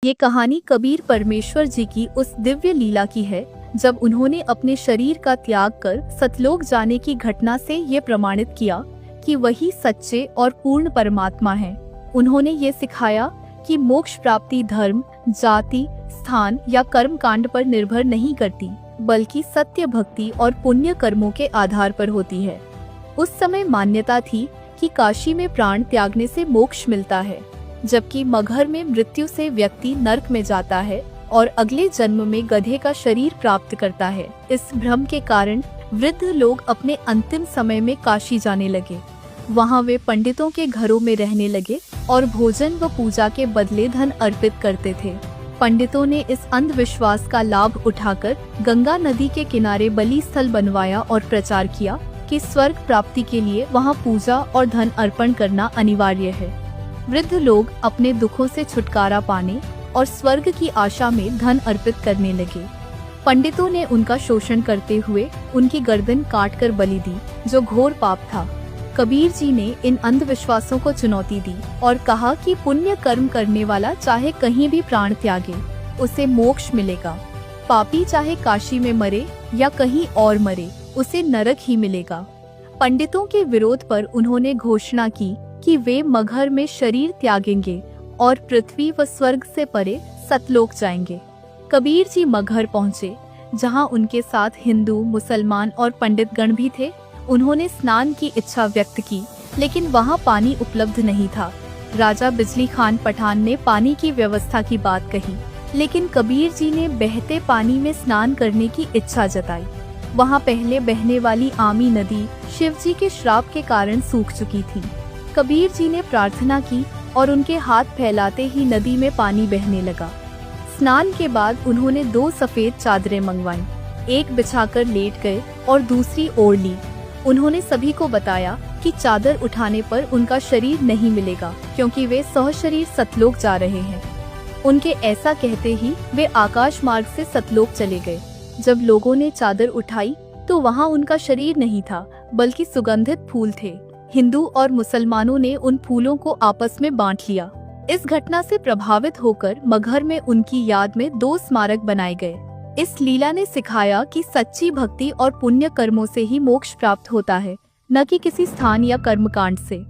ये कहानी कबीर परमेश्वर जी की उस दिव्य लीला की है जब उन्होंने अपने शरीर का त्याग कर सतलोक जाने की घटना से ये प्रमाणित किया कि वही सच्चे और पूर्ण परमात्मा हैं। उन्होंने ये सिखाया कि मोक्ष प्राप्ति धर्म, जाति, स्थान या कर्म कांड पर निर्भर नहीं करती, बल्कि सत्य भक्ति और पुण्य कर्मों के आधार पर होती है। उस समय मान्यता थी कि काशी में प्राण त्यागने से मोक्ष मिलता है, जबकि मगहर में मृत्यु से व्यक्ति नरक में जाता है और अगले जन्म में गधे का शरीर प्राप्त करता है। इस भ्रम के कारण वृद्ध लोग अपने अंतिम समय में काशी जाने लगे। वहाँ वे पंडितों के घरों में रहने लगे और भोजन व पूजा के बदले धन अर्पित करते थे। पंडितों ने इस अंधविश्वास का लाभ उठाकर गंगा नदी के किनारे बलि स्थल बनवाया और प्रचार किया कि स्वर्ग प्राप्ति के लिए वहाँ पूजा और धन अर्पण करना अनिवार्य है। वृद्ध लोग अपने दुखों से छुटकारा पाने और स्वर्ग की आशा में धन अर्पित करने लगे। पंडितों ने उनका शोषण करते हुए उनकी गर्दन काटकर बलि दी, जो घोर पाप था। कबीर जी ने इन अंधविश्वासों को चुनौती दी और कहा कि पुण्य कर्म करने वाला चाहे कहीं भी प्राण त्यागे, उसे मोक्ष मिलेगा। पापी चाहे काशी में मरे या कहीं और मरे, उसे नरक ही मिलेगा। पंडितों के विरोध पर उन्होंने घोषणा की कि वे मगहर में शरीर त्यागेंगे और पृथ्वी व स्वर्ग से परे सतलोक जाएंगे। कबीर जी मगहर पहुँचे, जहाँ उनके साथ हिंदू, मुसलमान और पंडित गण भी थे। उन्होंने स्नान की इच्छा व्यक्त की, लेकिन वहाँ पानी उपलब्ध नहीं था। राजा बिजली खान पठान ने पानी की व्यवस्था की बात कही, लेकिन कबीर जी ने बहते पानी में स्नान करने की इच्छा जताई। वहाँ पहले बहने वाली आमी नदी शिव जी के श्राप के कारण सूख चुकी थी। कबीर जी ने प्रार्थना की और उनके हाथ फैलाते ही नदी में पानी बहने लगा। स्नान के बाद उन्होंने 2 सफेद चादरें मंगवाई, एक बिछाकर लेट गए और दूसरी ओढ़ ली। उन्होंने सभी को बताया कि चादर उठाने पर उनका शरीर नहीं मिलेगा, क्योंकि वे सहशरीर सतलोक जा रहे हैं। उनके ऐसा कहते ही वे आकाश मार्ग से सतलोक चले गए। जब लोगों ने चादर उठाई तो वहाँ उनका शरीर नहीं था, बल्कि सुगंधित फूल थे। हिंदू और मुसलमानों ने उन फूलों को आपस में बांट लिया। इस घटना से प्रभावित होकर मगहर में उनकी याद में 2 स्मारक बनाए गए। इस लीला ने सिखाया कि सच्ची भक्ति और पुण्य कर्मों से ही मोक्ष प्राप्त होता है, न कि किसी स्थान या कर्मकांड से।